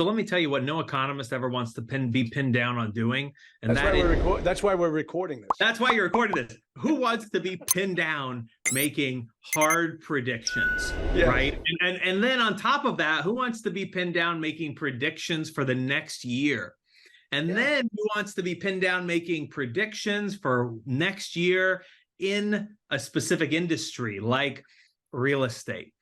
So let me tell you what no economist ever wants to be pinned down on doing. And that's why we're recording this. That's why you're recording this. Who wants to be pinned down making hard predictions, yes. Right? And then on top of that, who wants to be pinned down making predictions for the next year? And then who wants to be pinned down making predictions for next year in a specific industry like real estate?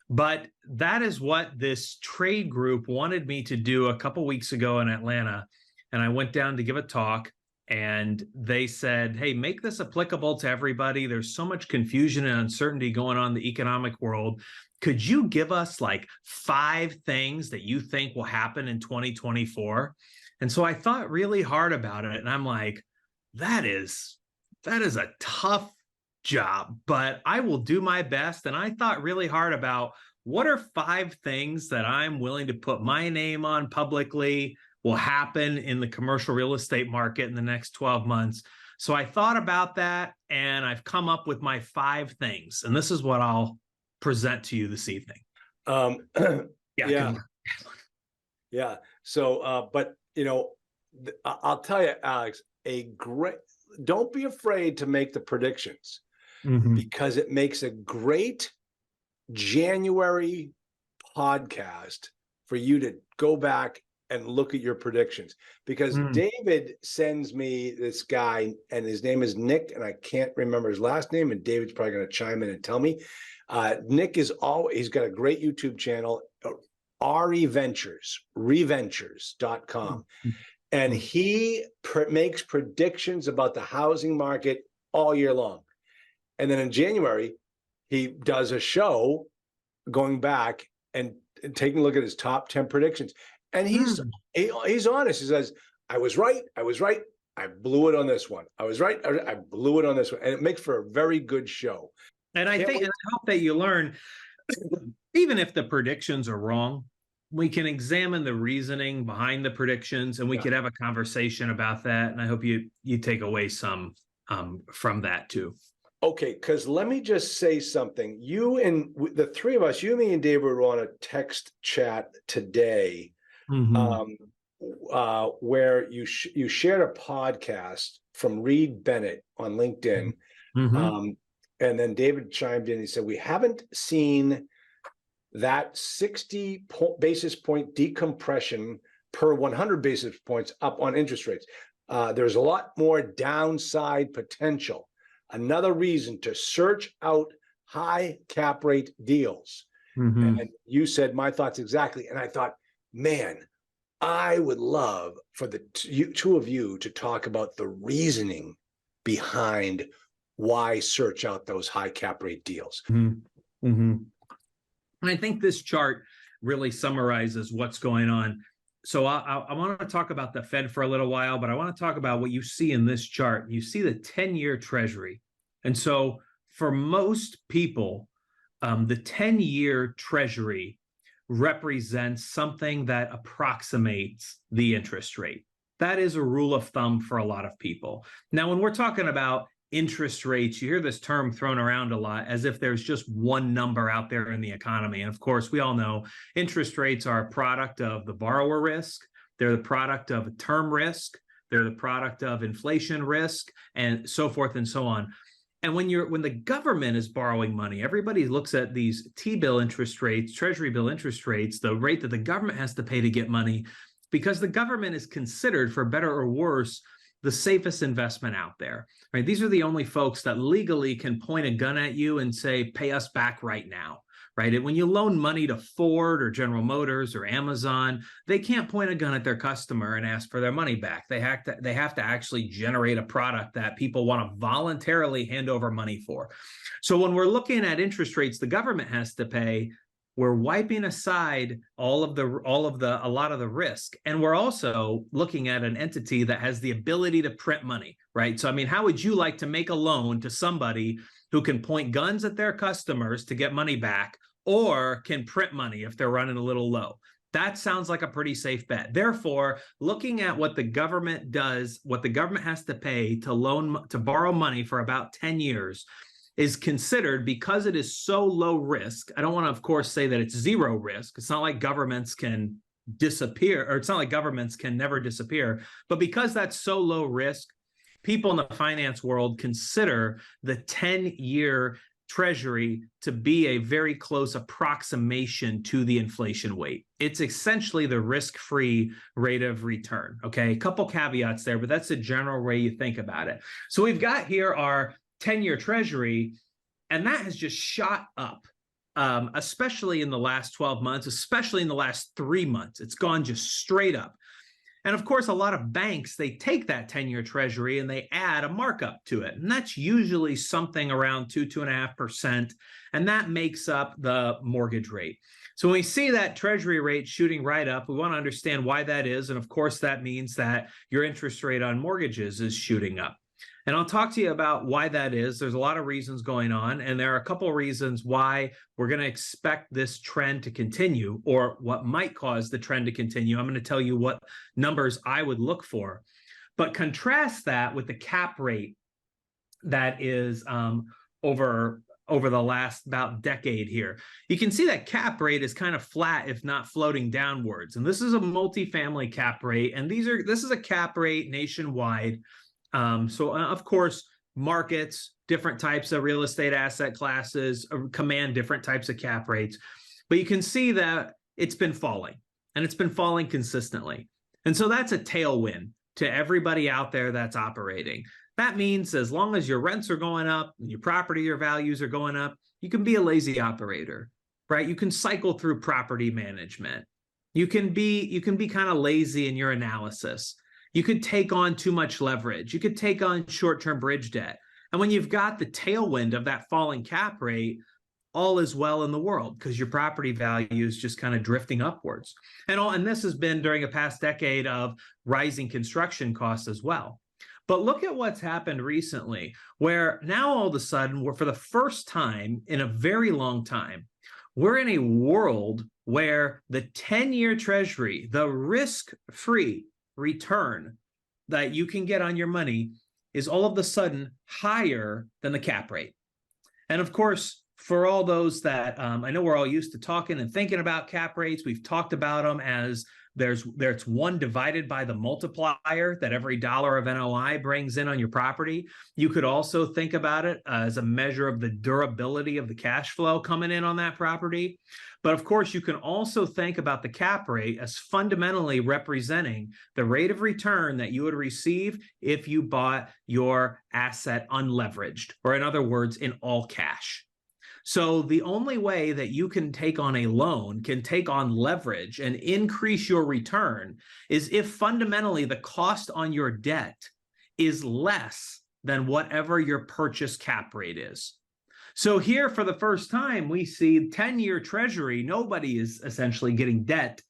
But that is what this trade group wanted me to do a couple weeks ago in Atlanta. And I went down to give a talk, and they said, hey, make this applicable to everybody. There's so much confusion and uncertainty going on in the economic world. Could you give us like 5 things that you think will happen in 2024? And so I thought really hard about it. And I'm like, that is a tough job, but I will do my best. And I thought really hard about what are 5 things that I'm willing to put my name on publicly will happen in the commercial real estate market in the next 12 months. So I thought about that, and I've come up with my 5 things. And this is what I'll present to you this evening. Yeah. So, but I'll tell you, Alex, don't be afraid to make the predictions. Because it makes a great January podcast for you to go back and look at your predictions. Because David sends me this guy, and his name is Nick, and I can't remember his last name, and David's probably going to chime in and tell me. Nick he's got a great YouTube channel, reventures.com. And he makes predictions about the housing market all year long. And then in January, he does a show going back and taking a look at his top 10 predictions. And he's honest. He says, I was right. I blew it on this one. I was right. I blew it on this one. And it makes for a very good show. And I hope that you learn, even if the predictions are wrong, we can examine the reasoning behind the predictions, and we could have a conversation about that. And I hope you take away some from that too. Okay, because let me just say something. You and the 3 of us, you, me, and David were on a text chat today, where you shared a podcast from Reed Bennett on LinkedIn, and then David chimed in. He said, "We haven't seen that 60 basis point decompression per 100 basis points up on interest rates. There's a lot more downside potential. Another reason to search out high cap rate deals." And you said my thoughts exactly. And I thought, man, I would love for the 2 of you to talk about the reasoning behind why search out those high cap rate deals. And I think this chart really summarizes what's going on. So I want to talk about the Fed for a little while, but I want to talk about what you see in this chart. You see the 10-year Treasury. And so for most people, the 10-year Treasury represents something that approximates the interest rate. That is a rule of thumb for a lot of people. Now, when we're talking about interest rates, you hear this term thrown around a lot as if there's just one number out there in the economy. And of course, we all know interest rates are a product of the borrower risk. They're the product of term risk. They're the product of inflation risk, and so forth and so on. And when the government is borrowing money, everybody looks at these T-bill interest rates, Treasury bill interest rates, the rate that the government has to pay to get money, because the government is considered, for better or worse, the safest investment out there, right? These are the only folks that legally can point a gun at you and say, pay us back right now, right? When you loan money to Ford or General Motors or Amazon, they can't point a gun at their customer and ask for their money back. They have to actually generate a product that people want to voluntarily hand over money for. So when we're looking at interest rates the government has to pay, we're wiping aside a lot of the risk. And we're also looking at an entity that has the ability to print money, right? So, I mean, how would you like to make a loan to somebody who can point guns at their customers to get money back, or can print money if they're running a little low? That sounds like a pretty safe bet. Therefore, looking at what the government does, what the government has to pay to borrow money for about 10 years, is considered, because it is so low risk. I don't want to, of course, say that it's zero risk. It's not like governments can disappear, or it's not like governments can never disappear, but because that's so low risk, people in the finance world consider the 10-year Treasury to be a very close approximation to the inflation weight. It's essentially the risk-free rate of return. Okay, a couple caveats there, but that's the general way you think about it. So we've got here our 10-year Treasury, and that has just shot up, especially in the last 12 months, especially in the last 3 months. It's gone just straight up. And of course, a lot of banks, they take that 10-year Treasury and they add a markup to it. And that's usually something around 2.5%. And that makes up the mortgage rate. So when we see that Treasury rate shooting right up, we want to understand why that is. And of course, that means that your interest rate on mortgages is shooting up. And I'll talk to you about why that is. There's a lot of reasons going on, and there are a couple of reasons why we're going to expect this trend to continue, or what might cause the trend to continue. I'm going to tell you what numbers I would look for, but contrast that with the cap rate that is over the last about decade here. You can see that cap rate is kind of flat, if not floating downwards. And this is a multifamily cap rate, and this is a cap rate nationwide. So of course, markets, different types of real estate asset classes command different types of cap rates, but you can see that it's been falling, and it's been falling consistently. And so that's a tailwind to everybody out there that's operating. That means as long as your rents are going up and your property or values are going up, you can be a lazy operator, right? You can cycle through property management. You can be kind of lazy in your analysis. You could take on too much leverage. You could take on short-term bridge debt. And when you've got the tailwind of that falling cap rate, all is well in the world because your property value is just kind of drifting upwards. And this has been during a past decade of rising construction costs as well. But look at what's happened recently, where now all of a sudden, we're for the first time in a very long time, we're in a world where the 10-year Treasury, the risk-free return that you can get on your money, is all of a sudden higher than the cap rate. And of course, for all those that I know we're all used to talking and thinking about cap rates, we've talked about them as there's one divided by the multiplier that every dollar of NOI brings in on your property. You could also think about it as a measure of the durability of the cash flow coming in on that property. But of course, you can also think about the cap rate as fundamentally representing the rate of return that you would receive if you bought your asset unleveraged, or in other words, in all cash. So the only way that you can take on a loan, can take on leverage and increase your return, is if fundamentally the cost on your debt is less than whatever your purchase cap rate is. So here, for the first time, we see 10-year Treasury. Nobody is essentially getting debt.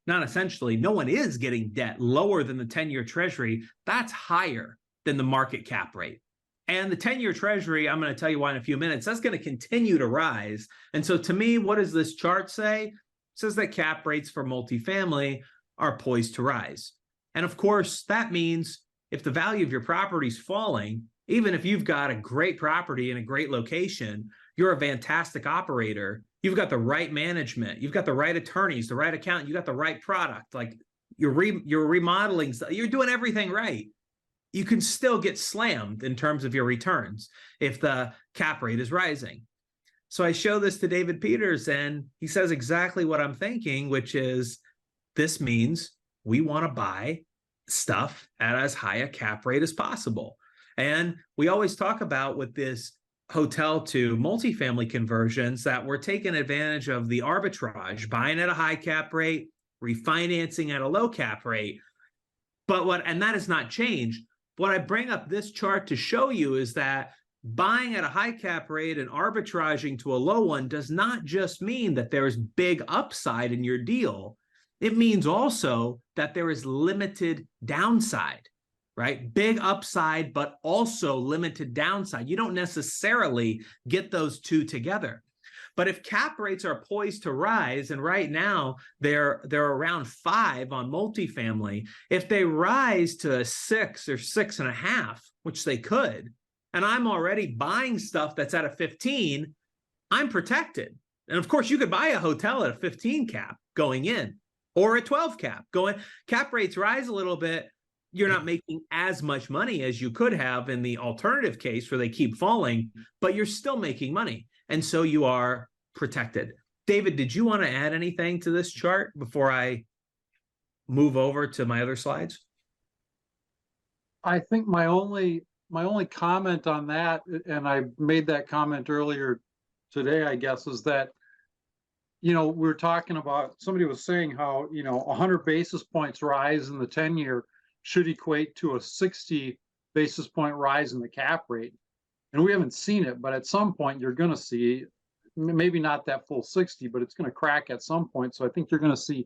Not essentially, no one is getting debt lower than the 10-year Treasury. That's higher than the market cap rate. And the 10-year Treasury, I'm going to tell you why in a few minutes, that's going to continue to rise. And so to me, what does this chart say? It says that cap rates for multifamily are poised to rise. And of course, that means if the value of your property is falling, even if you've got a great property in a great location, you're a fantastic operator. You've got the right management. You've got the right attorneys, the right accountant. You got the right product. Like you're remodeling, you're doing everything right. You can still get slammed in terms of your returns if the cap rate is rising. So I show this to David Peters, and he says exactly what I'm thinking, which is this means we want to buy stuff at as high a cap rate as possible. And we always talk about with this hotel to multifamily conversions that we're taking advantage of the arbitrage, buying at a high cap rate, refinancing at a low cap rate. And that has not changed. What I bring up this chart to show you is that buying at a high cap rate and arbitraging to a low one does not just mean that there is big upside in your deal. It means also that there is limited downside, right? Big upside, but also limited downside. You don't necessarily get those two together. But if cap rates are poised to rise, and right now they're around 5 on multifamily, if they rise to 6 or 6.5, which they could, and I'm already buying stuff that's at a 15, I'm protected. And of course, you could buy a hotel at a 15 cap going in, or a 12 cap. Cap rates rise a little bit, you're not making as much money as you could have in the alternative case where they keep falling, but you're still making money. And so you are protected. David, did you want to add anything to this chart before I move over to my other slides? I think my only comment on that, and I made that comment earlier today, I guess, is that, we're talking about, somebody was saying how, 100 basis points rise in the 10-year should equate to a 60 basis point rise in the cap rate. And we haven't seen it, but at some point you're going to see, maybe not that full 60, but it's going to crack at some point. So I think you're going to see,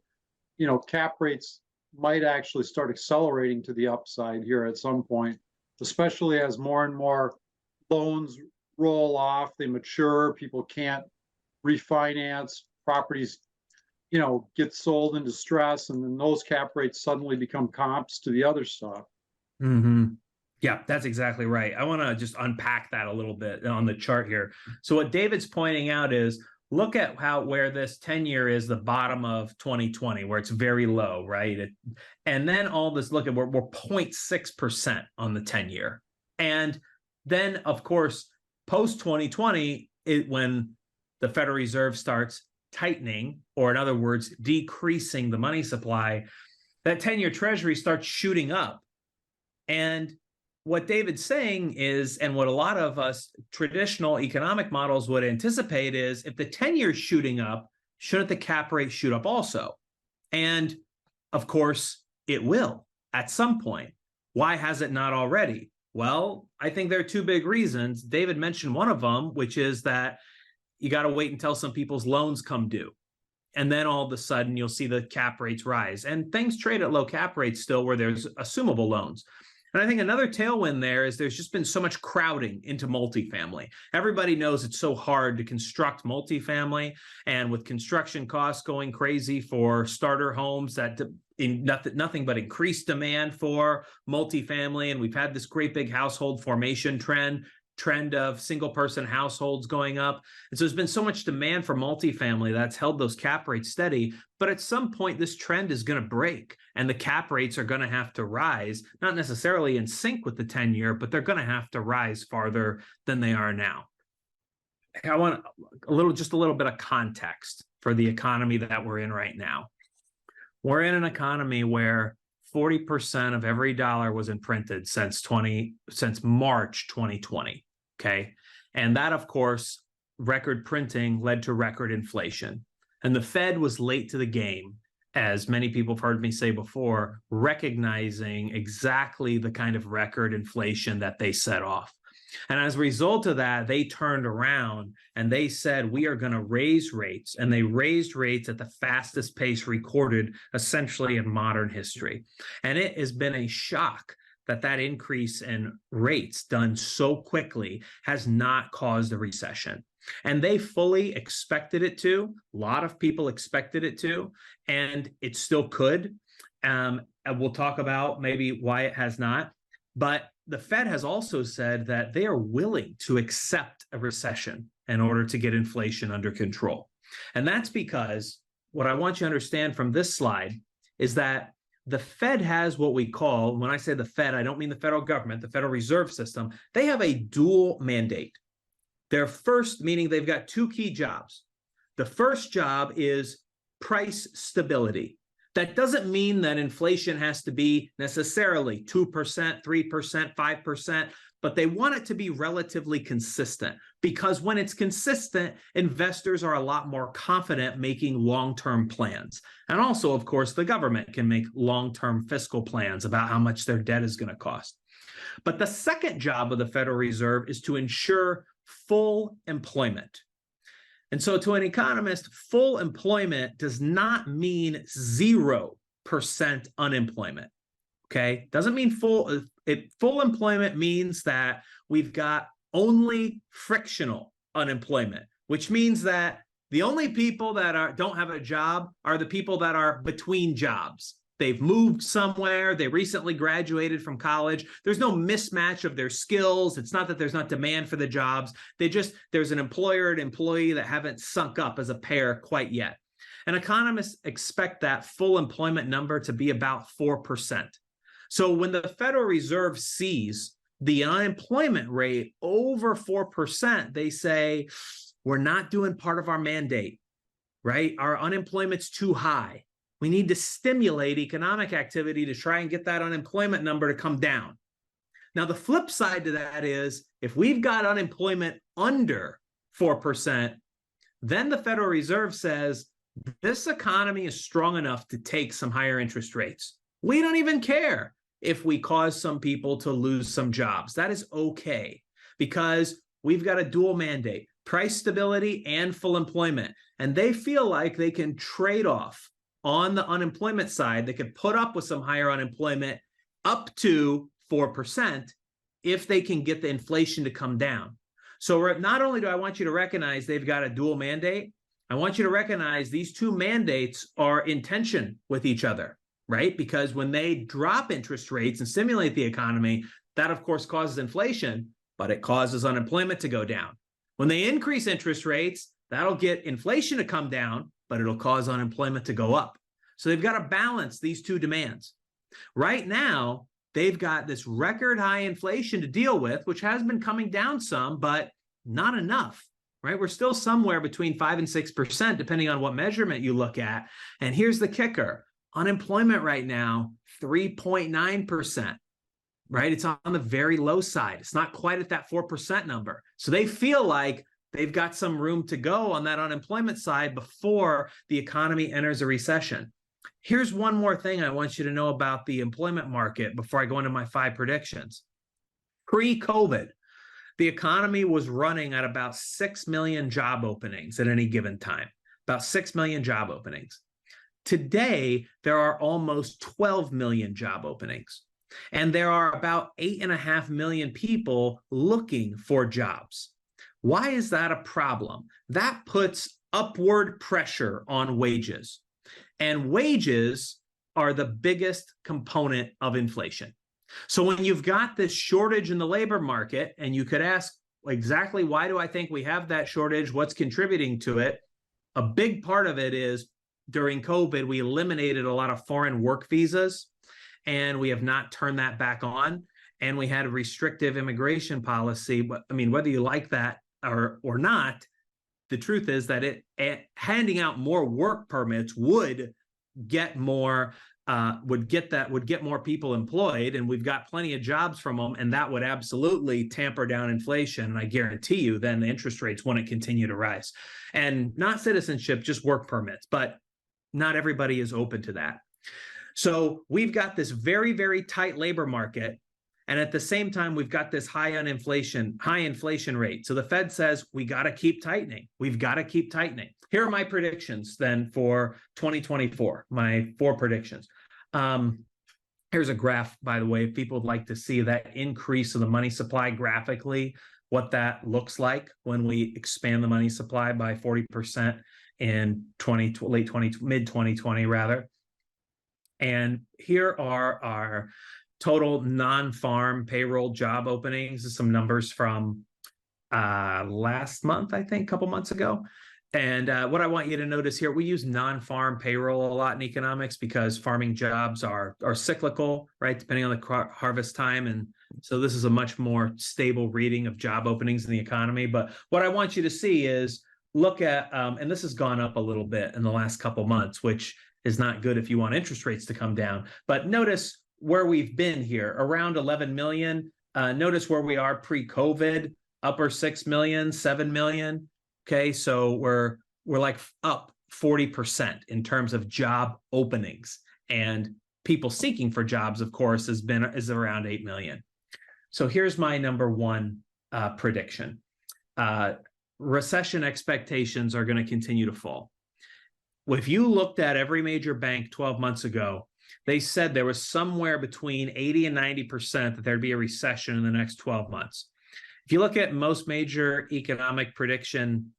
cap rates might actually start accelerating to the upside here at some point, especially as more and more loans roll off, they mature, people can't refinance, properties, get sold in distress, and then those cap rates suddenly become comps to the other stuff. Mm-hmm. Yeah, that's exactly right. I want to just unpack that a little bit on the chart here. So what David's pointing out is, look at where this 10-year is the bottom of 2020, where it's very low, right? And then all this, look at, we're 0.6% on the 10-year. And then, of course, post 2020, when the Federal Reserve starts tightening, or in other words, decreasing the money supply, that 10-year Treasury starts shooting up. And what David's saying is, and what a lot of us traditional economic models would anticipate is, if the 10-year is shooting up, shouldn't the cap rate shoot up also? And of course, it will at some point. Why has it not already? Well, I think there are two big reasons. David mentioned one of them, which is that you got to wait until some people's loans come due. And then all of a sudden, you'll see the cap rates rise. And things trade at low cap rates still, where there's assumable loans. And I think another tailwind there is there's just been so much crowding into multifamily. Everybody knows it's so hard to construct multifamily, and with construction costs going crazy for starter homes, that nothing but increased demand for multifamily. And we've had this great big household formation trend of single person households going up. And so there's been so much demand for multifamily that's held those cap rates steady. But at some point, this trend is going to break and the cap rates are going to have to rise, not necessarily in sync with the 10-year, but they're going to have to rise farther than they are now. I want just a little bit of context for the economy that we're in right now. We're in an economy where 40% of every dollar was imprinted since March 2020. Okay. And that, of course, record printing led to record inflation. And the Fed was late to the game, as many people have heard me say before, recognizing exactly the kind of record inflation that they set off. And as a result of that, they turned around and they said, we are going to raise rates. And they raised rates at the fastest pace recorded essentially in modern history. And it has been a shock that increase in rates done so quickly has not caused a recession. And they fully expected it to. A lot of people expected it to, and it still could. And we'll talk about maybe why it has not. But the Fed has also said that they are willing to accept a recession in order to get inflation under control. And that's because what I want you to understand from this slide is that the Fed has what we call, when I say the Fed, I don't mean the federal government, the Federal Reserve System, they have a dual mandate. Their first, meaning they've got two key jobs. The first job is price stability. That doesn't mean that inflation has to be necessarily 2%, 3%, 5%, but they want it to be relatively consistent, because when it's consistent, investors are a lot more confident making long-term plans. And also, of course, the government can make long-term fiscal plans about how much their debt is going to cost. But the second job of the Federal Reserve is to ensure full employment. And so to an economist, full employment does not mean 0% unemployment. Okay, doesn't mean full employment means that we've got only frictional unemployment, which means that the only people that don't have a job are the people that are between jobs. They've moved somewhere, they recently graduated from college. There's no mismatch of their skills. It's not that there's not demand for the jobs. There's an employer and employee that haven't sunk up as a pair quite yet. And economists expect that full employment number to be about 4%. So when the Federal Reserve sees the unemployment rate over 4%, they say, we're not doing part of our mandate, right? Our unemployment's too high. We need to stimulate economic activity to try and get that unemployment number to come down. Now, the flip side to that is if we've got unemployment under 4%, then the Federal Reserve says this economy is strong enough to take some higher interest rates. We don't even care if we cause some people to lose some jobs. That is okay because we've got a dual mandate, price stability and full employment. And they feel like they can trade off on the unemployment side. They could put up with some higher unemployment up to 4% if they can get the inflation to come down. So not only do I want you to recognize they've got a dual mandate, I want you to recognize these two mandates are in tension with each other, right? Because when they drop interest rates and stimulate the economy, that of course causes inflation, but it causes unemployment to go down. When they increase interest rates, that'll get inflation to come down, but it'll cause unemployment to go up. So they've got to balance these two demands. Right now, they've got this record high inflation to deal with, which has been coming down some, but not enough, right? We're still somewhere between 5 and 6%, depending on what measurement you look at. And here's the kicker. Unemployment right now, 3.9%, right? It's on the very low side. It's not quite at that 4% number. So they feel like they've got some room to go on that unemployment side before the economy enters a recession. Here's one more thing I want you to know about the employment market before I go into my 5 predictions. Pre-COVID, the economy was running at about 6 million job openings at any given time, about 6 million job openings. Today, there are almost 12 million job openings, and there are about 8.5 million people looking for jobs. Why is that a problem? That puts upward pressure on wages. And wages are the biggest component of inflation. So when you've got this shortage in the labor market, and you could ask exactly why do I think we have that shortage? What's contributing to it? A big part of it is during COVID, we eliminated a lot of foreign work visas, and we have not turned that back on. And we had a restrictive immigration policy. But I mean, whether you like that or not, the truth is that handing out more work permits would get more people employed, and we've got plenty of jobs from them, and that would absolutely tamper down inflation. And I guarantee you, then the interest rates wouldn't continue to rise. And not citizenship, just work permits, but not everybody is open to that. So we've got this very, very tight labor market. And at the same time, we've got this high inflation rate. So the Fed says, we got to keep tightening. We've got to keep tightening. Here are my predictions then for 2024, my 4 predictions. Here's a graph, by the way, if people would like to see that increase of the money supply graphically, what that looks like when we expand the money supply by 40% in mid-2020 rather. And here are our total non-farm payroll job openings. Some numbers from last month, I think, a couple months ago. And what I want you to notice here, we use non-farm payroll a lot in economics because farming jobs are cyclical, right, depending on the harvest time. And so this is a much more stable reading of job openings in the economy. But what I want you to see is look at, and this has gone up a little bit in the last couple months, which is not good if you want interest rates to come down. But notice where we've been here, around 11 million. Notice where we are pre-COVID, upper 6 million, 7 million. Okay, so we're like up 40% in terms of job openings, and people seeking for jobs, of course, is around 8 million. So here's my number 1 prediction. Recession expectations are going to continue to fall. If you looked at every major bank 12 months ago, they said there was somewhere between 80 and 90% that there'd be a recession in the next 12 months. If you look at most major economic prediction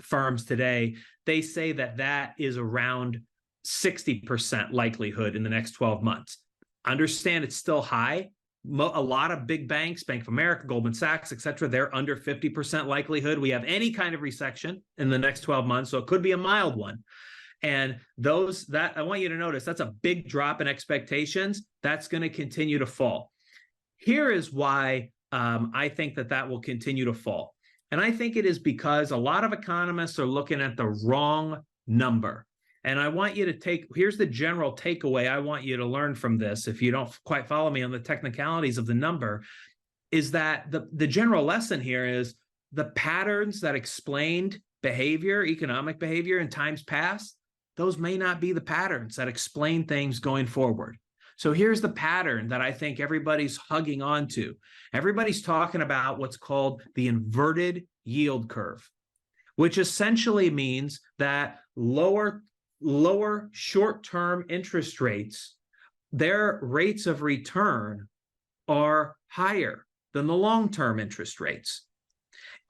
firms today, they say that is around 60% likelihood in the next 12 months. Understand it's still high. A lot of big banks, Bank of America, Goldman Sachs, et cetera, they're under 50% likelihood we have any kind of recession in the next 12 months. So it could be a mild one. And I want you to notice that's a big drop in expectations. That's going to continue to fall. Here is why I think that will continue to fall. And I think it is because a lot of economists are looking at the wrong number. And I want you to here's the general takeaway I want you to learn from this, if you don't quite follow me on the technicalities of the number, is that the general lesson here is the patterns that explained economic behavior in times past, those may not be the patterns that explain things going forward. So here's the pattern that I think everybody's hugging onto. Everybody's talking about what's called the inverted yield curve, which essentially means that lower short-term interest rates, their rates of return are higher than the long-term interest rates.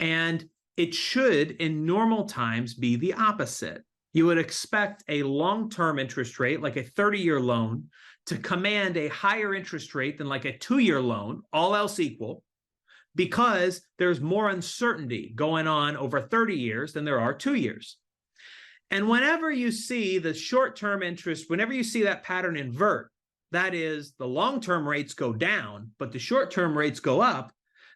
And it should, in normal times, be the opposite. You would expect a long-term interest rate, like a 30-year loan, to command a higher interest rate than like a 2-year loan, all else equal, because there's more uncertainty going on over 30 years than there are 2 years. And whenever you see the short-term interest, whenever you see that pattern invert, that is, the long-term rates go down, but the short-term rates go up,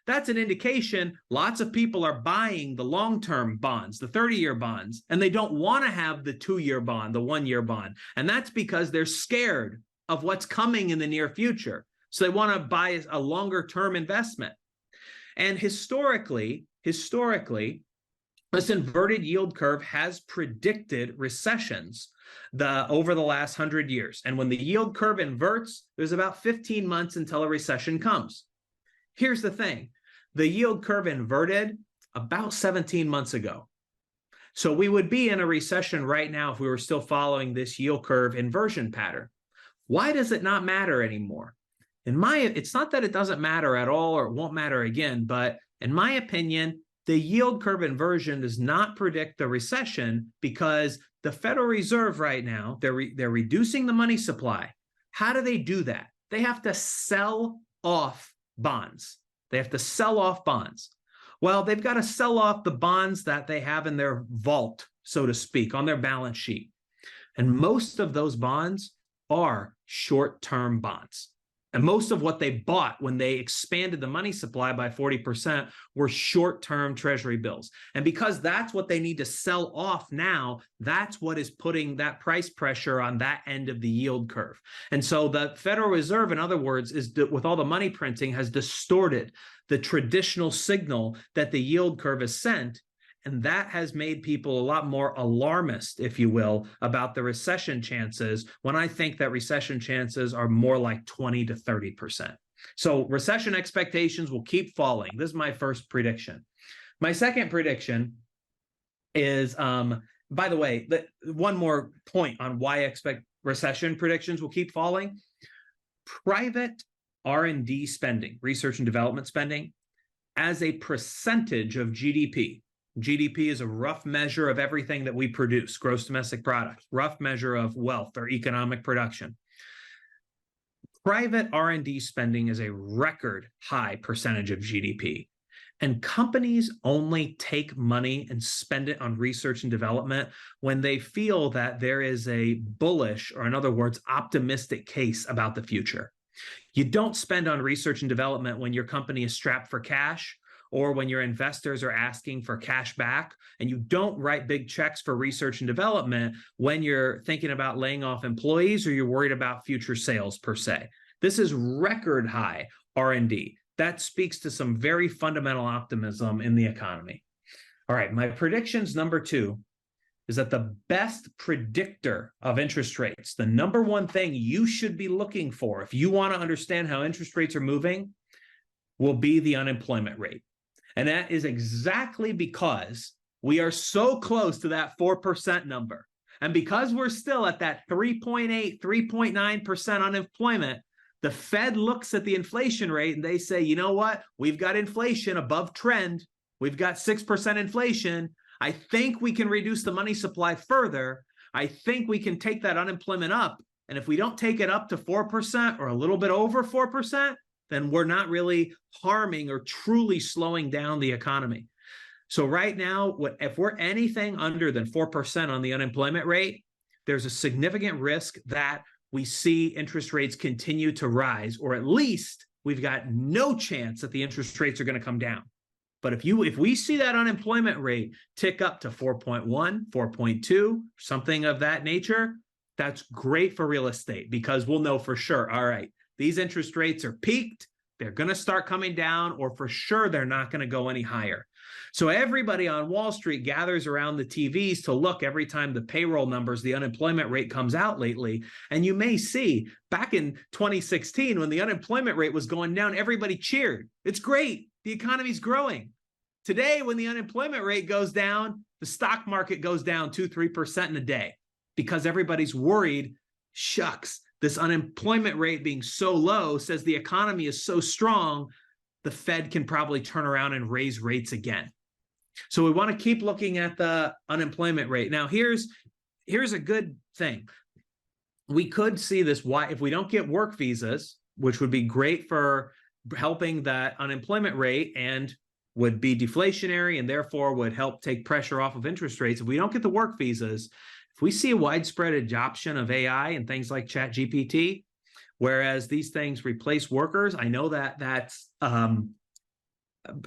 that's an indication lots of people are buying the long-term bonds, the 30-year bonds, and they don't want to have the 2-year bond, the 1-year bond. And that's because they're scared of what's coming in the near future. So they want to buy a longer-term investment. And historically, this inverted yield curve has predicted recessions over the last 100 years. And when the yield curve inverts, there's about 15 months until a recession comes. Here's the thing. The yield curve inverted about 17 months ago. So we would be in a recession right now if we were still following this yield curve inversion pattern. Why does it not matter anymore? It's not that it doesn't matter at all or it won't matter again, but in my opinion, the yield curve inversion does not predict the recession because the Federal Reserve right now, they're reducing the money supply. How do they do that? They have to sell off bonds. They have to sell off bonds. Well, they've got to sell off the bonds that they have in their vault, so to speak, on their balance sheet. And most of those bonds are short-term bonds. And most of what they bought when they expanded the money supply by 40% were short-term treasury bills. And because that's what they need to sell off now, that's what is putting that price pressure on that end of the yield curve. And so the Federal Reserve, in other words, with all the money printing, has distorted the traditional signal that the yield curve has sent. And that has made people a lot more alarmist, if you will, about the recession chances, when I think that recession chances are more like 20 to 30%. So recession expectations will keep falling. This is my first prediction. My second prediction is, by the way, one more point on why I expect recession predictions will keep falling. Private R&D spending, research and development spending, as a percentage of GDP. GDP is a rough measure of everything that we produce, gross domestic product, rough measure of wealth or economic production. Private R&D spending is a record high percentage of GDP. And companies only take money and spend it on research and development when they feel that there is a bullish, or in other words, optimistic case about the future. You don't spend on research and development when your company is strapped for cash, or when your investors are asking for cash back, and you don't write big checks for research and development when you're thinking about laying off employees or you're worried about future sales per se. This is record high R&D. That speaks to some very fundamental optimism in the economy. All right, my predictions number 2 is that the best predictor of interest rates, the number one thing you should be looking for if you want to understand how interest rates are moving, will be the unemployment rate. And that is exactly because we are so close to that 4% number. And because we're still at that 3.8, 3.9% unemployment, the Fed looks at the inflation rate and they say, you know what? We've got inflation above trend. We've got 6% inflation. I think we can reduce the money supply further. I think we can take that unemployment up. And if we don't take it up to 4% or a little bit over 4%, then we're not really harming or truly slowing down the economy. So right now, if we're anything under than 4% on the unemployment rate, there's a significant risk that we see interest rates continue to rise, or at least we've got no chance that the interest rates are going to come down. But if we see that unemployment rate tick up to 4.1, 4.2, something of that nature, that's great for real estate, because we'll know for sure, all right, these interest rates are peaked, they're going to start coming down, or for sure they're not going to go any higher. So everybody on Wall Street gathers around the TVs to look every time the payroll numbers, the unemployment rate comes out lately. And you may see back in 2016, when the unemployment rate was going down, everybody cheered. It's great. The economy's growing. Today, when the unemployment rate goes down, the stock market goes down 2-3% in a day, because everybody's worried, shucks, this unemployment rate being so low says the economy is so strong, the Fed can probably turn around and raise rates again. So we want to keep looking at the unemployment rate. Now, here's a good thing. We could see this, why if we don't get work visas, which would be great for helping that unemployment rate and would be deflationary and therefore would help take pressure off of interest rates. If we don't get the work visas, if we see a widespread adoption of AI and things like ChatGPT, whereas these things replace workers, I know that that's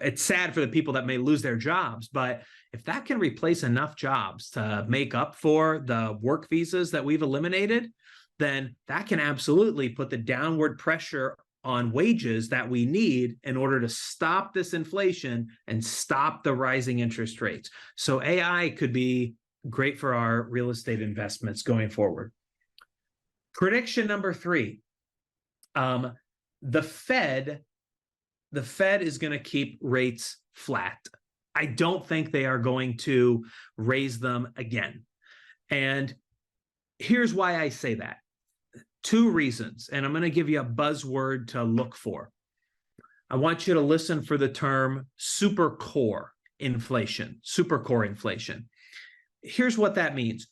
it's sad for the people that may lose their jobs, but if that can replace enough jobs to make up for the work visas that we've eliminated, then that can absolutely put the downward pressure on wages that we need in order to stop this inflation and stop the rising interest rates. So AI could be great for our real estate investments going forward. Prediction number 3, the Fed is going to keep rates flat. I don't think they are going to raise them again. And here's why I say that. 2 reasons, and I'm going to give you a buzzword to look for. I want you to listen for the term supercore inflation, supercore inflation. Here's what that means.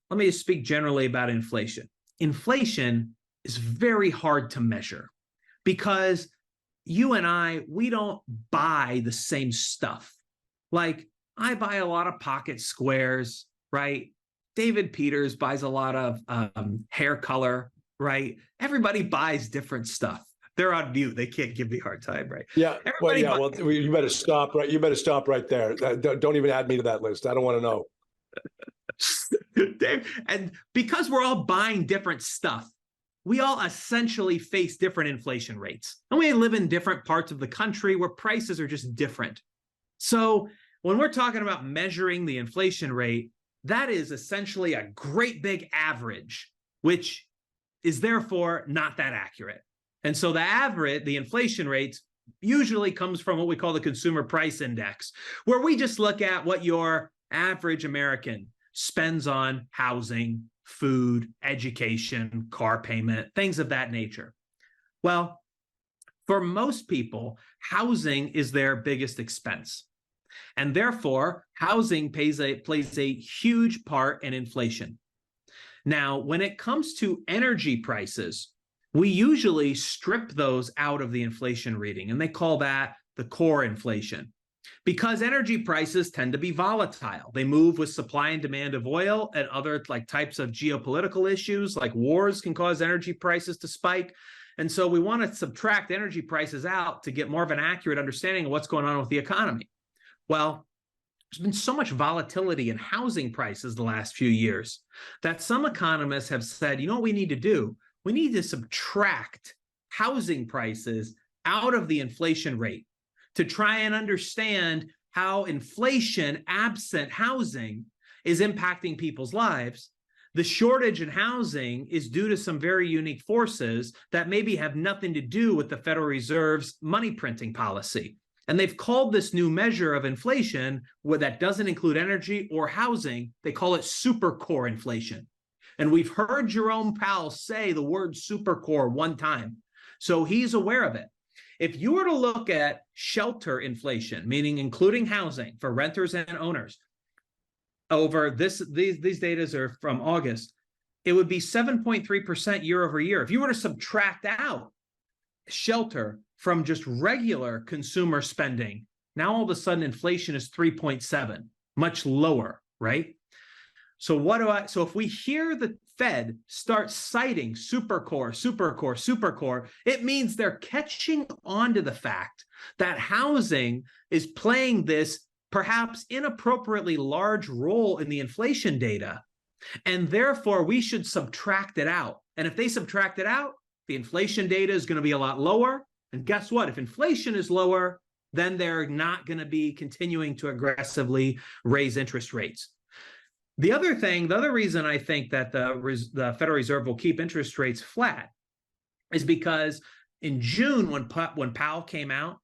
Let me just speak generally about inflation. Inflation is very hard to measure because you and I, we don't buy the same stuff. Like, I buy a lot of pocket squares, right? David Peters buys a lot of hair color, right? Everybody buys different stuff. They're on mute. They can't give me a hard time, right? Yeah. Well, you better stop right. You better stop right there. Don't even add me to that list. I don't want to know. And because we're all buying different stuff, we all essentially face different inflation rates. And we live in different parts of the country where prices are just different. So when we're talking about measuring the inflation rate, that is essentially a great big average, which is therefore not that accurate. And so the average, the inflation rates, usually comes from what we call the consumer price index, where we just look at what your average American spends on housing, food, education, car payment, things of that nature. Well, for most people, housing is their biggest expense. And therefore, housing plays a huge part in inflation. Now, when it comes to energy prices, we usually strip those out of the inflation reading, and they call that the core inflation. Because energy prices tend to be volatile. They move with supply and demand of oil, and other types of geopolitical issues like wars can cause energy prices to spike. And so we want to subtract energy prices out to get more of an accurate understanding of what's going on with the economy. Well, there's been so much volatility in housing prices the last few years that some economists have said, you know what we need to do? We need to subtract housing prices out of the inflation rate to try and understand how inflation absent housing is impacting people's lives. The shortage in housing is due to some very unique forces that maybe have nothing to do with the Federal Reserve's money printing policy. And they've called this new measure of inflation, where that doesn't include energy or housing, they call it supercore inflation. And we've heard Jerome Powell say the word supercore one time, so he's aware of it. If you were to look at shelter inflation, meaning including housing for renters and owners, over these data are from August, it would be 7.3% year over year. If you were to subtract out shelter from just regular consumer spending, now all of a sudden inflation is 3.7, much lower, right? So if we hear the Fed start citing supercore, it means they're catching on to the fact that housing is playing this perhaps inappropriately large role in the inflation data. And therefore, we should subtract it out. And if they subtract it out, the inflation data is going to be a lot lower. And guess what? If inflation is lower, then they're not going to be continuing to aggressively raise interest rates. The other reason I think that the Federal Reserve will keep interest rates flat is because in June, when Powell came out,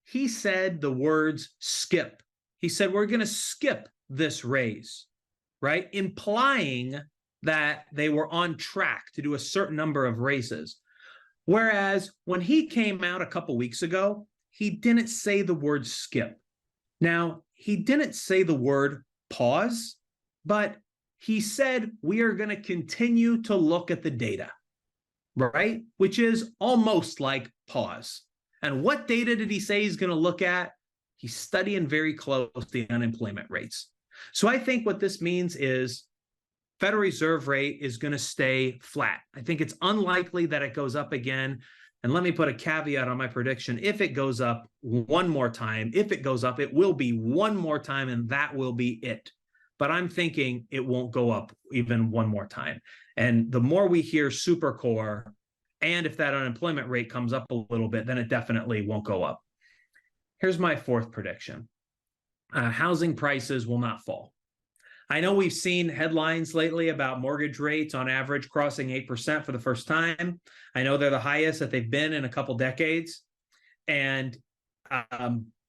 he said the words skip. He said, we're going to skip this raise, right? Implying that they were on track to do a certain number of raises. Whereas when he came out a couple weeks ago, he didn't say the word skip. Now, he didn't say the word pause, but he said we are going to continue to look at the data, right? Which is almost like pause. And what data did he say he's going to look at? He's studying very close the unemployment rates. So I think what this means is Federal Reserve rate is going to stay flat. I think it's unlikely that it goes up again. And let me put a caveat on my prediction. If it goes up one more time, if it goes up, it will be one more time, and that will be it. But I'm thinking it won't go up even one more time. And the more we hear supercore, and if that unemployment rate comes up a little bit, then it definitely won't go up. Here's my fourth prediction. Housing prices will not fall. I know we've seen headlines lately about mortgage rates on average crossing 8% for the first time. I know they're the highest that they've been in a couple decades. And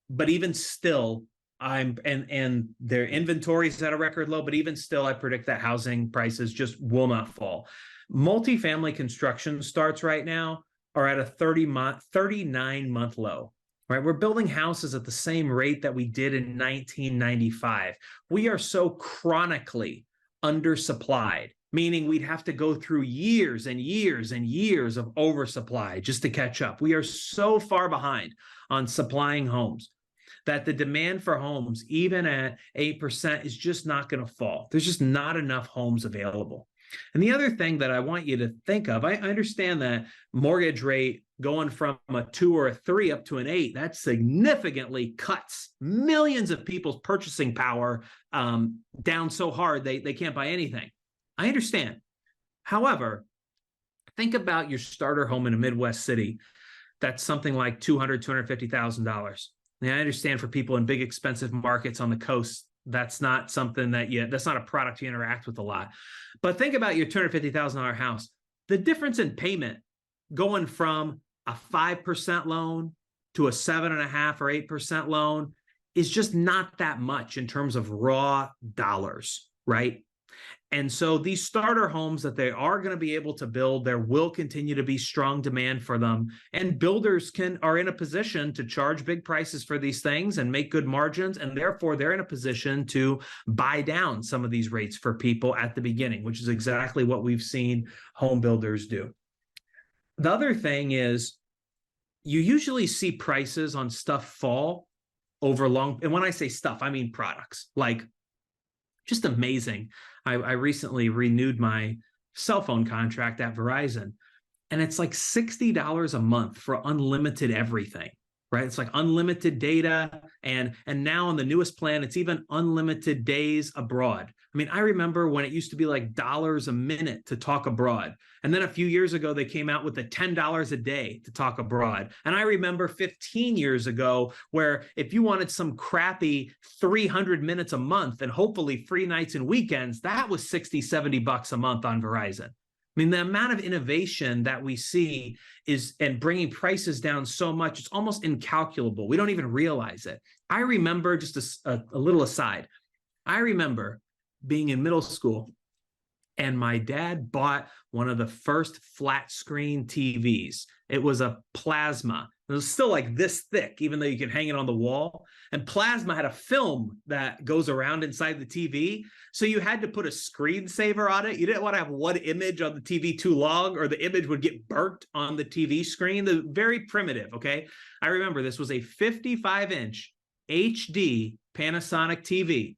but even still, and their inventory is at a record low, but even still, I predict that housing prices just will not fall. Multifamily construction starts right now are at a 39-month low. Right, we're building houses at the same rate that we did in 1995. We are so chronically undersupplied, meaning we'd have to go through years and years and years of oversupply just to catch up. We are so far behind on supplying homes that the demand for homes, even at 8%, is just not going to fall. There's just not enough homes available. And the other thing that I want you to think of, I understand that mortgage rate going from a 2 or a 3 up to an 8, that significantly cuts millions of people's purchasing power down so hard they can't buy anything. I understand. However, think about your starter home in a Midwest city that's something like $200,000, $250,000. Now, I understand for people in big expensive markets on the coast, that's not something that's not a product you interact with a lot. But think about your $250,000 house. The difference in payment going from a 5% loan to a 7.5% or 8% loan is just not that much in terms of raw dollars, right? And so these starter homes that they are going to be able to build, there will continue to be strong demand for them. And builders are in a position to charge big prices for these things and make good margins. And therefore, they're in a position to buy down some of these rates for people at the beginning, which is exactly what we've seen home builders do. The other thing is you usually see prices on stuff fall over and when I say stuff, I mean products, like just amazing. I recently renewed my cell phone contract at Verizon, and it's like $60 a month for unlimited everything, right? It's like unlimited data, and now on the newest plan, it's even unlimited days abroad. I mean, I remember when it used to be like $1 a minute to talk abroad. And then a few years ago, they came out with the $10 a day to talk abroad. And I remember 15 years ago, where if you wanted some crappy 300 minutes a month and hopefully free nights and weekends, that was $60-$70 a month on Verizon. I mean, the amount of innovation that we see and bringing prices down so much, it's almost incalculable. We don't even realize it. I remember, just a little aside, I remember being in middle school, and my dad bought one of the first flat screen TVs. It was a plasma. It was still like this thick, even though you could hang it on the wall. And plasma had a film that goes around inside the TV. So you had to put a screensaver on it. You didn't want to have one image on the TV too long, or the image would get burnt on the TV screen. Very primitive, okay? I remember this was a 55-inch HD Panasonic TV.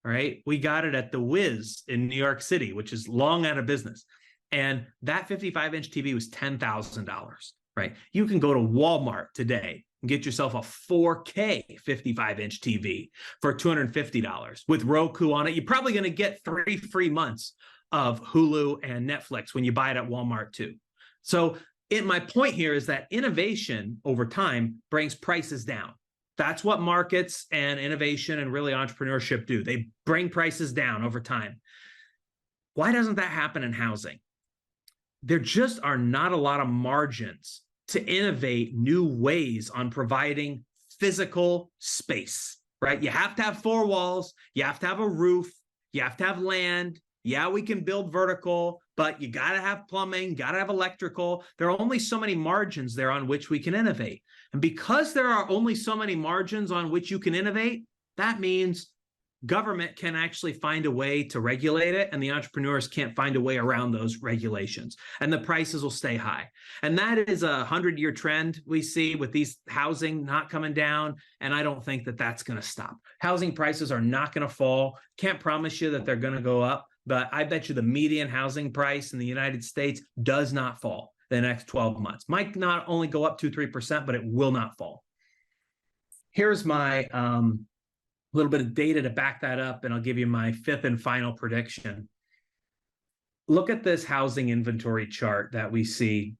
All right. We got it at the Wiz in New York City, which is long out of business. And that 55-inch TV was $10,000, right? You can go to Walmart today and get yourself a 4K 55-inch TV for $250 with Roku on it. You're probably going to get 3 free months of Hulu and Netflix when you buy it at Walmart too. So my point here is that innovation over time brings prices down. That's what markets and innovation and really entrepreneurship do. They bring prices down over time. Why doesn't that happen in housing? There just are not a lot of margins to innovate new ways on providing physical space, right? You have to have 4 walls, you have to have a roof, you have to have land. Yeah, we can build vertical, but you got to have plumbing, got to have electrical. There are only so many margins there on which we can innovate. And because there are only so many margins on which you can innovate, that means government can actually find a way to regulate it, and the entrepreneurs can't find a way around those regulations, and the prices will stay high. And that is a 100-year trend we see with these housing not coming down, and I don't think that that's going to stop. Housing prices are not going to fall. Can't promise you that they're going to go up, but I bet you the median housing price in the United States does not fall the next 12 months. Might not only go up 2-3%, but it will not fall. Here's my little bit of data to back that up, and I'll give you my 5th and final prediction. Look at this housing inventory chart that we see.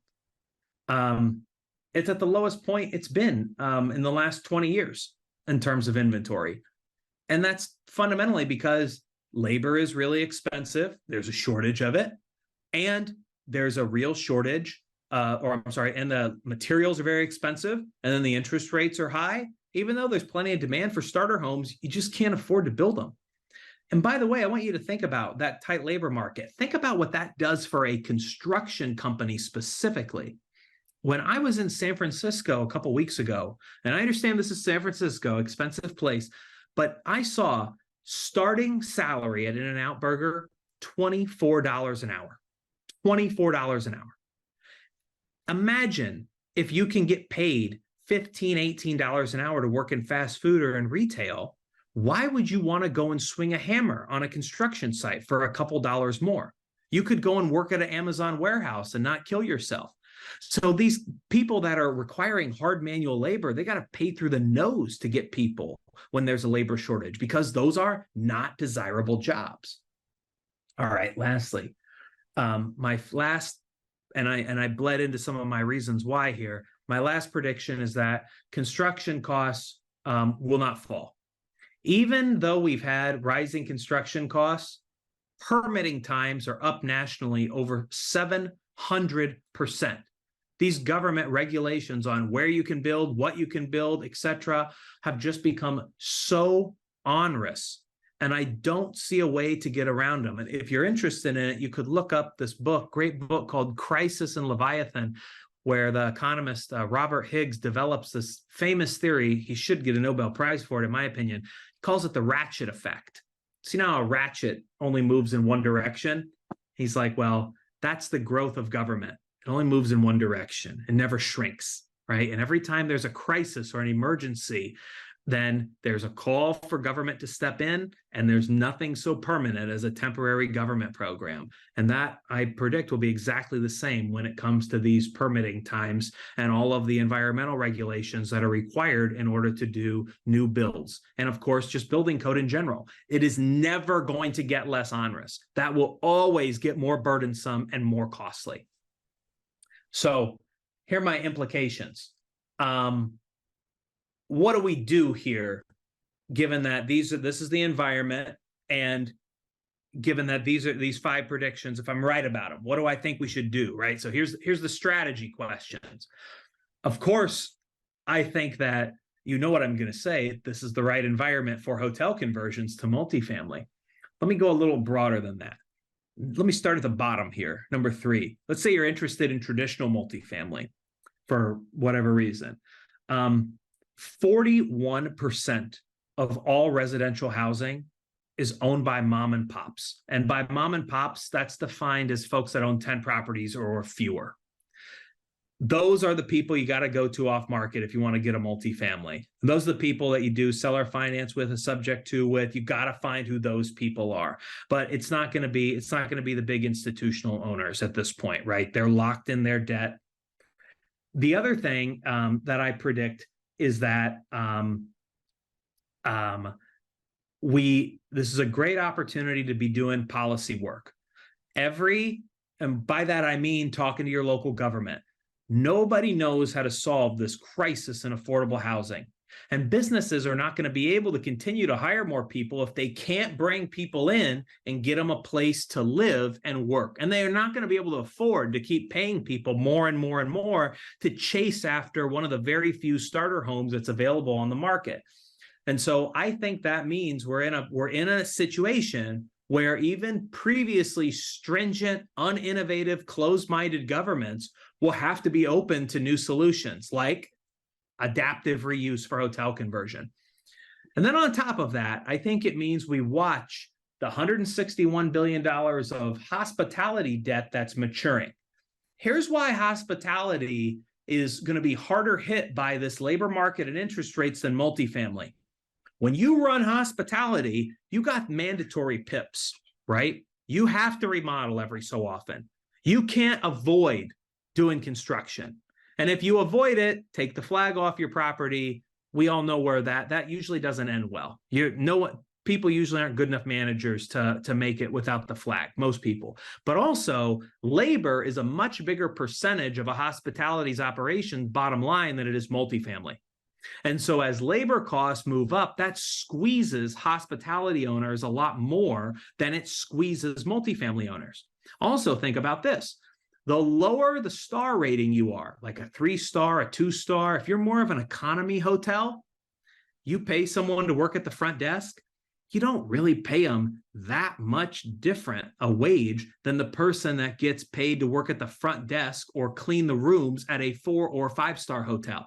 It's at the lowest point it's been in the last 20 years in terms of inventory. And that's fundamentally because labor is really expensive. There's a shortage of it. And there's a real shortage, and the materials are very expensive. And then the interest rates are high. Even though there's plenty of demand for starter homes, you just can't afford to build them. And by the way, I want you to think about that tight labor market. Think about what that does for a construction company specifically. When I was in San Francisco a couple weeks ago, and I understand this is San Francisco, expensive place, but I saw starting salary at In-N-Out Burger, $24 an hour. $24 an hour. Imagine if you can get paid $15, $18 an hour to work in fast food or in retail. Why would you want to go and swing a hammer on a construction site for a couple dollars more? You could go and work at an Amazon warehouse and not kill yourself. So these people that are requiring hard manual labor, they got to pay through the nose to get people when there's a labor shortage, because those are not desirable jobs. All right, lastly, my last, and I bled into some of my reasons why here. My last prediction is that construction costs will not fall. Even though we've had rising construction costs, permitting times are up nationally over 700%. These government regulations on where you can build, what you can build, etc., have just become so onerous. And I don't see a way to get around them. And if you're interested in it, you could look up this book, great book called Crisis in Leviathan, where the economist Robert Higgs develops this famous theory. He should get a Nobel Prize for it, in my opinion. He calls it the ratchet effect. See now a ratchet only moves in one direction? He's like, well, that's the growth of government. It only moves in one direction. It never shrinks, right? And every time there's a crisis or an emergency, then there's a call for government to step in, and there's nothing so permanent as a temporary government program. And that, I predict, will be exactly the same when it comes to these permitting times and all of the environmental regulations that are required in order to do new builds. And of course, just building code in general. It is never going to get less onerous. That will always get more burdensome and more costly. So here are my implications. What do we do here, given that this is the environment, and given that these 5 predictions, if I'm right about them, what do I think we should do, right? So here's the strategy questions. Of course, I think that you know what I'm going to say. This is the right environment for hotel conversions to multifamily. Let me go a little broader than that. Let me start at the bottom here. Number 3, let's say you're interested in traditional multifamily for whatever reason. 41% of all residential housing is owned by mom and pops. And by mom and pops, that's defined as folks that own 10 properties or fewer. those are the people you got to go to off market if you want to get a multifamily. Those are the people that you do seller finance with, a subject to with. You got to find who those people are. But it's not going to be the big institutional owners at this point, right? They're locked in their debt. The other thing that I predict is that this is a great opportunity to be doing policy work. And by that I mean talking to your local government. Nobody knows how to solve this crisis in affordable housing. And businesses are not going to be able to continue to hire more people if they can't bring people in and get them a place to live and work. And they are not going to be able to afford to keep paying people more and more and more to chase after one of the very few starter homes that's available on the market. And so I think that means we're in a situation where even previously stringent, uninnovative, closed-minded governments will have to be open to new solutions like adaptive reuse for hotel conversion. And then on top of that, I think it means we watch the $161 billion of hospitality debt that's maturing. Here's why hospitality is going to be harder hit by this labor market and interest rates than multifamily. When you run hospitality, you got mandatory PIPs, right? You have to remodel every so often. You can't avoid doing construction. And if you avoid it, take the flag off your property. We all know where that usually doesn't end well. People usually aren't good enough managers to make it without the flag, most people. But also, labor is a much bigger percentage of a hospitality's operations bottom line than it is multifamily. And so as labor costs move up, that squeezes hospitality owners a lot more than it squeezes multifamily owners. Also, think about this. The lower the star rating you are, like a 3-star, a 2-star, if you're more of an economy hotel, you pay someone to work at the front desk, you don't really pay them that much different a wage than the person that gets paid to work at the front desk or clean the rooms at a 4 or 5-star hotel.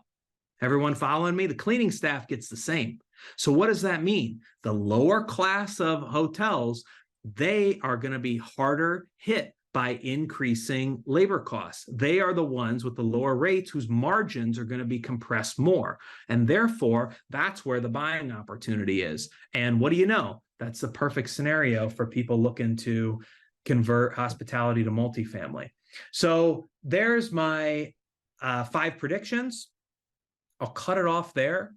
Everyone following me? The cleaning staff gets the same. So what does that mean? The lower class of hotels, they are going to be harder hit by increasing labor costs. They are the ones with the lower rates whose margins are going to be compressed more. And therefore, that's where the buying opportunity is. And what do you know? That's the perfect scenario for people looking to convert hospitality to multifamily. So there's my 5 predictions. I'll cut it off there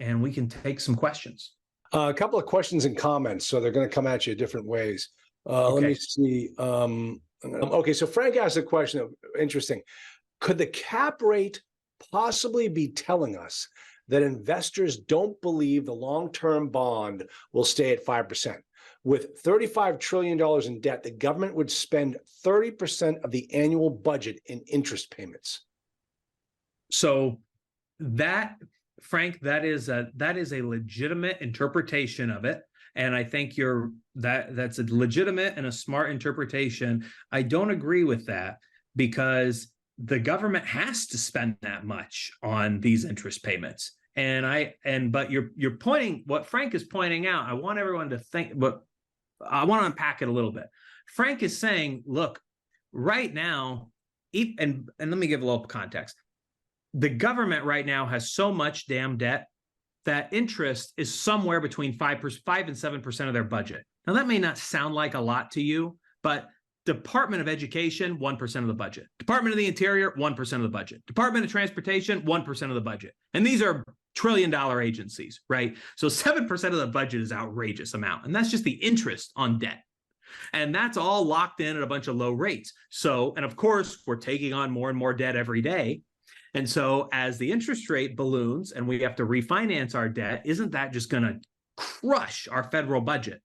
and we can take some questions. A couple of questions and comments. So they're going to come at you different ways. Let me see. Okay, so Frank asked a question. Interesting. Could the cap rate possibly be telling us that investors don't believe the long-term bond will stay at 5%? With $35 trillion in debt, the government would spend 30% of the annual budget in interest payments. So that, Frank, that is a legitimate interpretation of it. And I think that's a legitimate and a smart interpretation. I don't agree with that because the government has to spend that much on these interest payments. But you're pointing, what Frank is pointing out, I want everyone to think, but I want to unpack it a little bit. Frank is saying, look, right now, and let me give a little context. The government right now has so much damn debt that interest is somewhere between 5 and 7% of their budget. Now, that may not sound like a lot to you, but Department of Education, 1% of the budget. Department of the Interior, 1% of the budget. Department of Transportation, 1% of the budget. And these are trillion-dollar agencies, right? So 7% of the budget is an outrageous amount. And that's just the interest on debt. And that's all locked in at a bunch of low rates. So, and of course, we're taking on more and more debt every day. And so as the interest rate balloons and we have to refinance our debt, isn't that just going to crush our federal budget?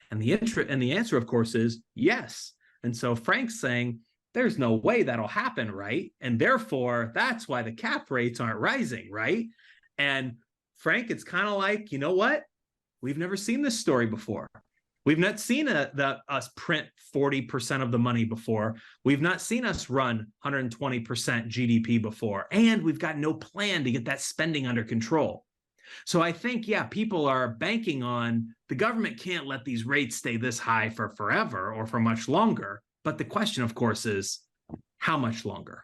And the answer, of course, is yes. And so Frank's saying there's no way that'll happen, right? And therefore, that's why the cap rates aren't rising, right? And Frank, it's kind of like, you know what? We've never seen this story before. We've not seen us print 40% of the money before. We've not seen us run 120% GDP before. And we've got no plan to get that spending under control. So I think, yeah, people are banking on the government can't let these rates stay this high for forever or for much longer. But the question, of course, is how much longer?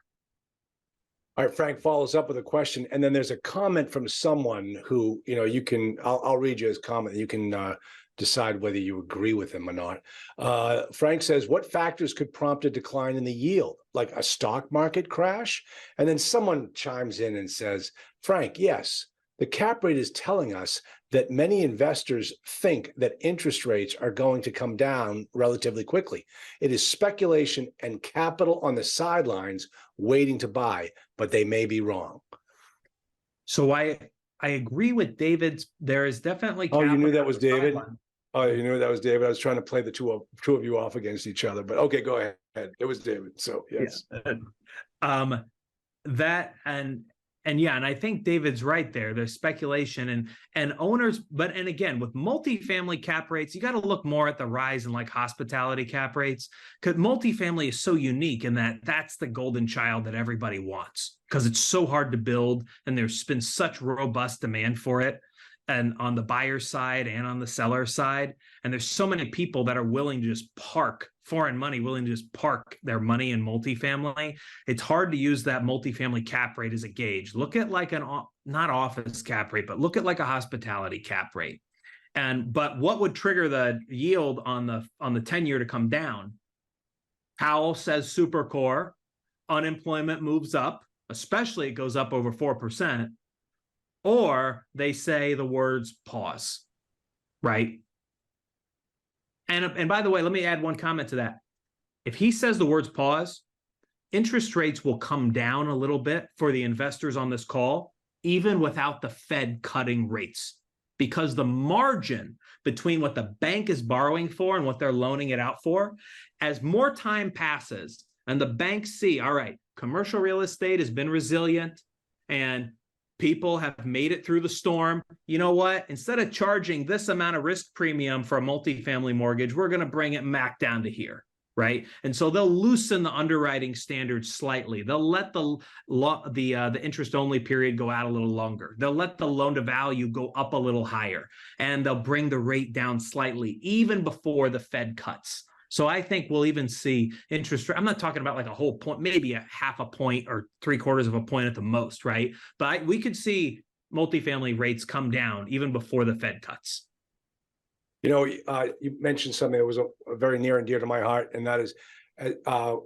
All right, Frank follows up with a question, and then there's a comment from someone who, you can, I'll read you his comment. You can decide whether you agree with him or not. Frank says, what factors could prompt a decline in the yield, like a stock market crash? And then someone chimes in and says, Frank, yes, the cap rate is telling us that many investors think that interest rates are going to come down relatively quickly. It is speculation and capital on the sidelines waiting to buy, but they may be wrong. So I agree with David's. There is definitely. Oh, you knew that was David? Oh, you knew that was David. I was trying to play the two of you off against each other, but okay, go ahead. It was David. So yes. Yeah. That and I think David's right there. There's speculation and owners, and again, with multifamily cap rates, you got to look more at the rise in like hospitality cap rates, because multifamily is so unique in that that's the golden child that everybody wants because it's so hard to build and there's been such robust demand for it. And on the buyer side and on the seller side. And there's so many people that are willing to just park foreign money, willing to just park their money in multifamily. It's hard to use that multifamily cap rate as a gauge. Look at like not office cap rate, but look at like a hospitality cap rate. But what would trigger the yield on the 10-year to come down? Powell says super core, unemployment moves up, especially it goes up over 4%. Or they say the words pause, right? And by the way, let me add one comment to that. If he says the words pause, interest rates will come down a little bit for the investors on this call, even without the Fed cutting rates, because the margin between what the bank is borrowing for and what they're loaning it out for, as more time passes and the banks see, all right, commercial real estate has been resilient and people have made it through the storm. You know what? Instead of charging this amount of risk premium for a multifamily mortgage, we're going to bring it back down to here, right? And so they'll loosen the underwriting standards slightly. They'll let the interest-only period go out a little longer. They'll let the loan-to-value go up a little higher, and they'll bring the rate down slightly, even before the Fed cuts. So I think we'll even see interest rate. I'm not talking about like a whole point, maybe a half a point or 3/4 of a point at the most, right? But we could see multifamily rates come down even before the Fed cuts. You mentioned something that was a very near and dear to my heart, and that is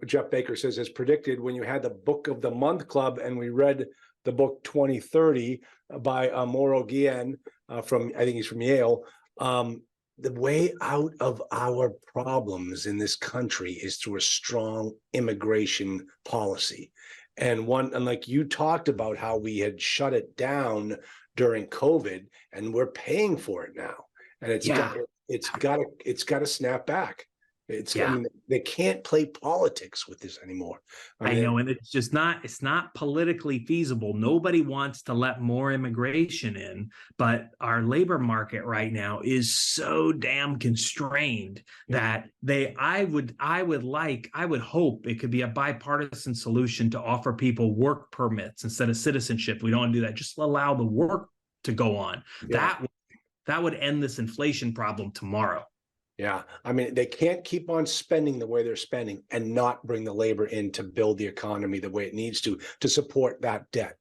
Jeff Baker says, as predicted, when you had the Book of the Month Club and we read the book 2030 by Mauro Guillen from, I think he's from Yale, the way out of our problems in this country is through a strong immigration policy. And like you talked about how we had shut it down during COVID, and we're paying for it now. And it's got to snap back. I mean, they can't play politics with this anymore. I know, and it's not politically feasible. Nobody wants to let more immigration in, but our labor market right now is so damn constrained that I would hope it could be a bipartisan solution to offer people work permits instead of citizenship. We don't want to do that. Just allow the work to go on. Yeah. That would end this inflation problem tomorrow. Yeah, I mean, they can't keep on spending the way they're spending and not bring the labor in to build the economy the way it needs to support that debt.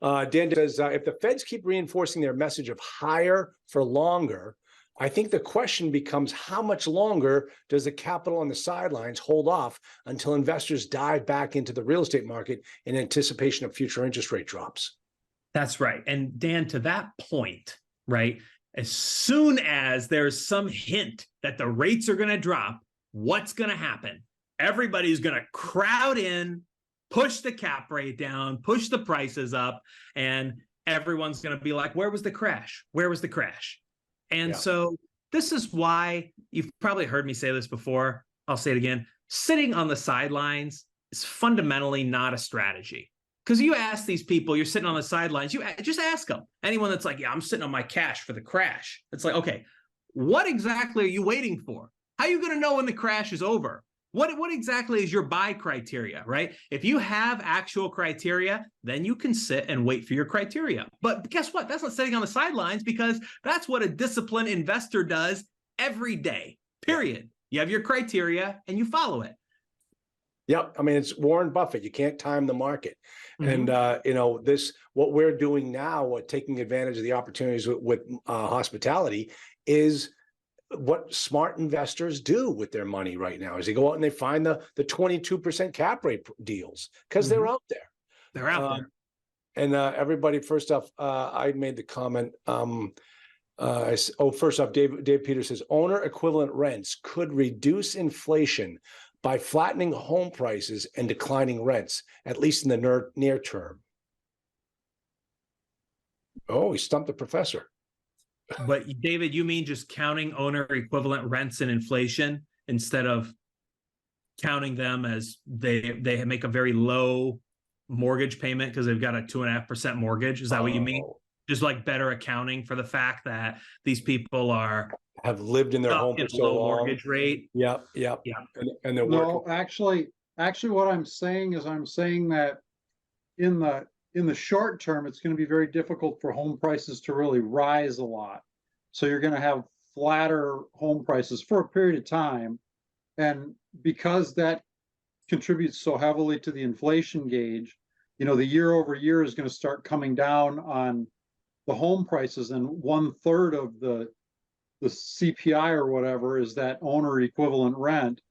Dan says, if the Feds keep reinforcing their message of higher for longer, I think the question becomes, how much longer does the capital on the sidelines hold off until investors dive back into the real estate market in anticipation of future interest rate drops? That's right. And Dan, to that point, right, as soon as there's some hint that the rates are going to drop, what's going to happen? Everybody's going to crowd in, push the cap rate down, push the prices up, and everyone's going to be like, where was the crash? Where was the crash? And so this is why you've probably heard me say this before. I'll say it again. Sitting on the sidelines is fundamentally not a strategy. Because you ask these people, you're sitting on the sidelines, you just ask them. Anyone that's like, yeah, I'm sitting on my cash for the crash. It's like, okay, what exactly are you waiting for? How are you going to know when the crash is over? What exactly is your buy criteria, right? If you have actual criteria, then you can sit and wait for your criteria. But guess what? That's not sitting on the sidelines, because that's what a disciplined investor does every day, period. You have your criteria and you follow it. Yep. I mean, it's Warren Buffett. You can't time the market. Mhm. And, what we're doing now, taking advantage of the opportunities with hospitality, is what smart investors do with their money right now, is they go out and they find the 22% cap rate deals, because they're out there. They're out there. And everybody, first off, I made the comment. First off, Dave Peters says owner equivalent rents could reduce inflation by flattening home prices and declining rents, at least in the near term. Oh, he stumped the professor. But David, you mean just counting owner equivalent rents and inflation instead of counting them as they make a very low mortgage payment because they've got a 2.5% mortgage? Is that what you mean? Just like better accounting for the fact that these people have lived in their home for so low long. Mortgage rate. Yep. Yeah. And they're No, working. actually, what I'm saying is I'm saying that in the short term, it's going to be very difficult for home prices to really rise a lot. So you're going to have flatter home prices for a period of time. And because that contributes so heavily to the inflation gauge, the year over year is going to start coming down on the home prices, and 1/3 of the CPI or whatever is that owner equivalent rent.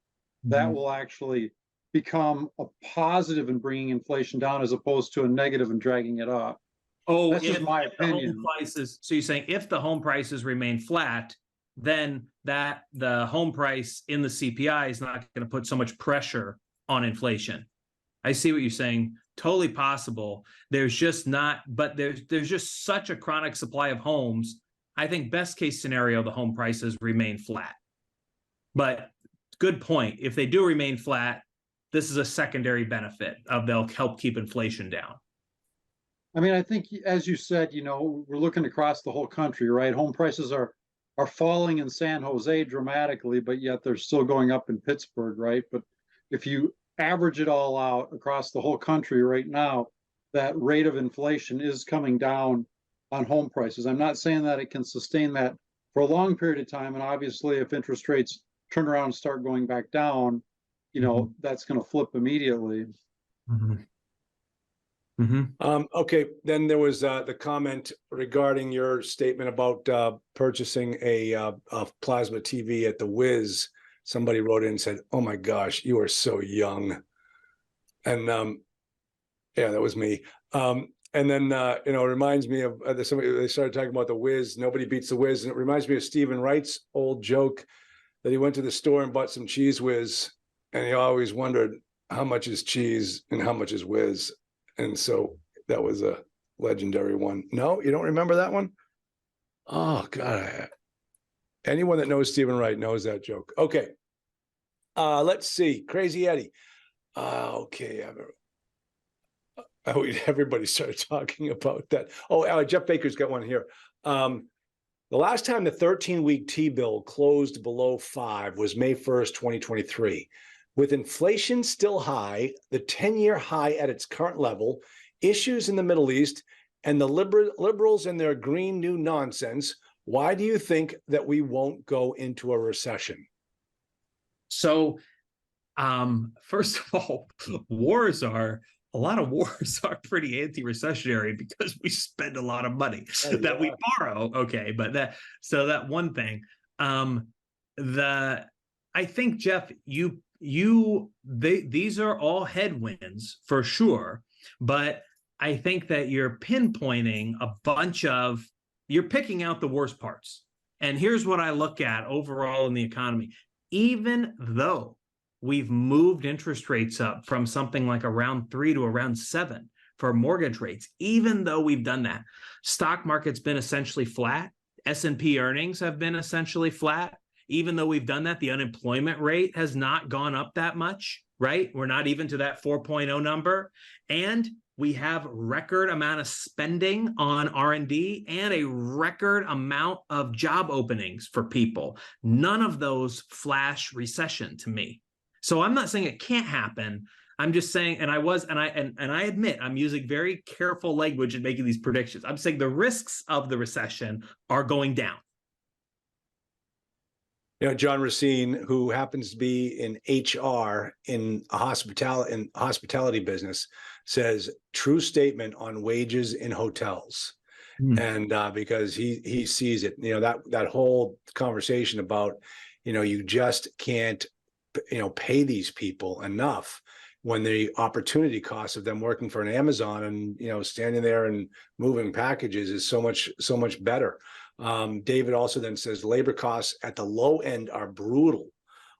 That will actually become a positive in bringing inflation down, as opposed to a negative and dragging it up. Oh, That's just my opinion. So you're saying if the home prices remain flat, then the home price in the CPI is not going to put so much pressure on inflation. I see what you're saying. Totally possible. There's just just such a chronic supply of homes. I think best case scenario, the home prices remain flat. But good point. If they do remain flat, this is a secondary benefit they'll help keep inflation down. I mean, I think, as you said, we're looking across the whole country, right? Home prices are falling in San Jose dramatically, but yet they're still going up in Pittsburgh, right? But if you average it all out across the whole country right now, that rate of inflation is coming down on home prices. I'm not saying that it can sustain that for a long period of time. And obviously, if interest rates turn around and start going back down, that's going to flip immediately. Okay, then there was the comment regarding your statement about purchasing a plasma TV at the Wiz. Somebody wrote in and said, "Oh my gosh, you are so young," and yeah, that was me. And then it reminds me of somebody. They started talking about the Wiz. Nobody beats the Wiz, and it reminds me of Stephen Wright's old joke that he went to the store and bought some Cheese Whiz, and he always wondered how much is cheese and how much is Whiz. And so that was a legendary one. No, you don't remember that one? Oh, God. Anyone that knows Stephen Wright knows that joke. Okay. Let's see. Crazy Eddie. Okay. Everybody started talking about that. Oh, Jeff Baker's got one here. The last time the 13-week T-bill closed below 5 was May 1st, 2023. With inflation still high, the 10-year high at its current level, issues in the Middle East, and the liberals and their green new nonsense, why do you think that we won't go into a recession? So, first of all, a lot of wars are pretty anti-recessionary because we spend a lot of money that we borrow. Okay, but that one thing. I think, Jeff, these are all headwinds for sure, but I think that you're pinpointing you're picking out the worst parts. And here's what I look at overall in the economy. Even though we've moved interest rates up from something like around 3 to around 7 for mortgage rates, even though we've done that, stock market's been essentially flat. S&P earnings have been essentially flat. Even though we've done that, the unemployment rate has not gone up that much, right? We're not even to that 4.0 number. And we have record amount of spending on R&D and a record amount of job openings for people. None of those flash recession to me. So I'm not saying it can't happen. I'm just saying, and I admit I'm using very careful language in making these predictions. I'm saying the risks of the recession are going down. John Racine, who happens to be in HR in a hospitality business, says true statement on wages in hotels. And because he sees it, that whole conversation about, you just can't, pay these people enough when the opportunity cost of them working for an Amazon and, standing there and moving packages is so much better. David also then says labor costs at the low end are brutal.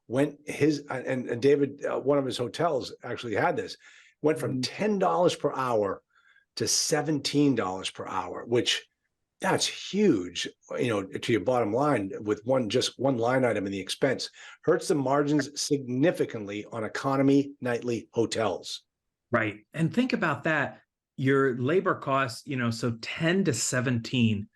When and David, one of his hotels actually had this, went from $10 per hour to $17 per hour, which that's huge, to your bottom line with just one line item in the expense. Hurts the margins significantly on economy nightly hotels. Right. And think about that. Your labor costs, so 10 to 17,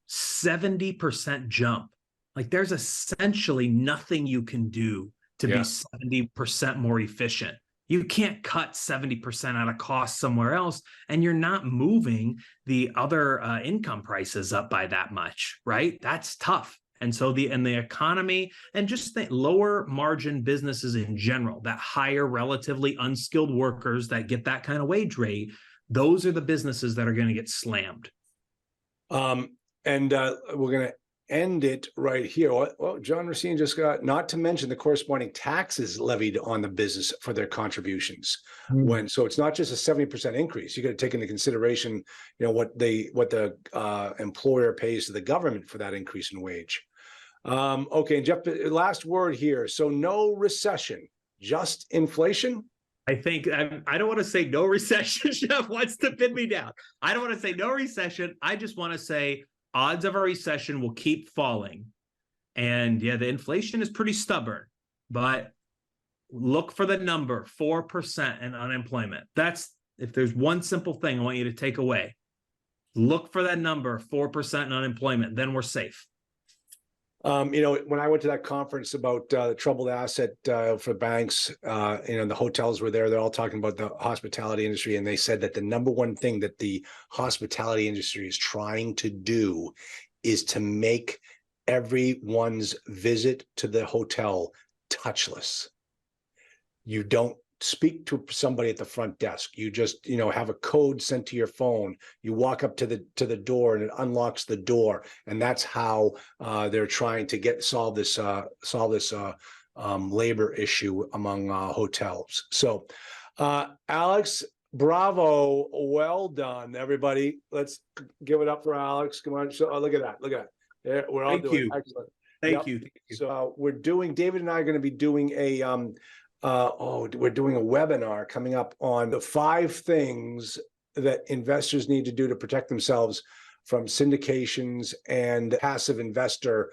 70% jump. Like there's essentially nothing you can do to be 70% more efficient. You can't cut 70% out of cost somewhere else, and you're not moving the other income prices up by that much, right? That's tough. And so the economy and just the lower margin businesses in general that hire relatively unskilled workers that get that kind of wage rate, those are the businesses that are going to get slammed. And we're going to end it right here. Well, John Racine just got, not to mention the corresponding taxes levied on the business for their contributions. So it's not just a 70% increase. You got to take into consideration, what the employer pays to the government for that increase in wage. Okay, and Jeff, last word here. So no recession, just inflation. I think I don't want to say no recession. Jeff wants to pin me down. I don't want to say no recession. I just want to say odds of a recession will keep falling. And the inflation is pretty stubborn, but look for the number 4% in unemployment. That's, if there's one simple thing I want you to take away, look for that number 4% in unemployment, then we're safe. When I went to that conference about the troubled asset for banks, the hotels were there. They're all talking about the hospitality industry. And they said that the number one thing that the hospitality industry is trying to do is to make everyone's visit to the hotel touchless. You don't speak to somebody at the front desk. You just, have a code sent to your phone. You walk up to the door and it unlocks the door. And that's how they're trying to solve this labor issue among hotels. So, Alex, bravo. Well done, everybody. Let's give it up for Alex. Come on. So, look at that. Look at that. Yeah, we're all doing excellent. Thank you. So David and I are going to be doing we're doing a webinar coming up on the 5 things that investors need to do to protect themselves from syndications and passive investor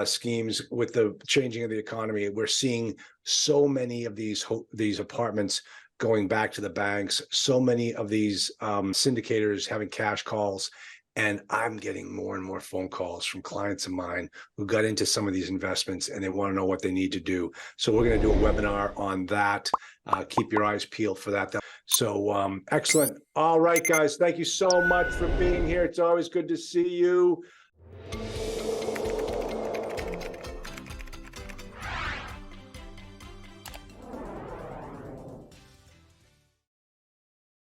schemes with the changing of the economy. We're seeing so many of these apartments going back to the banks, so many of these syndicators having cash calls. And I'm getting more and more phone calls from clients of mine who got into some of these investments and they want to know what they need to do. So we're going to do a webinar on that. Keep your eyes peeled for that. So excellent. All right, guys. Thank you so much for being here. It's always good to see you.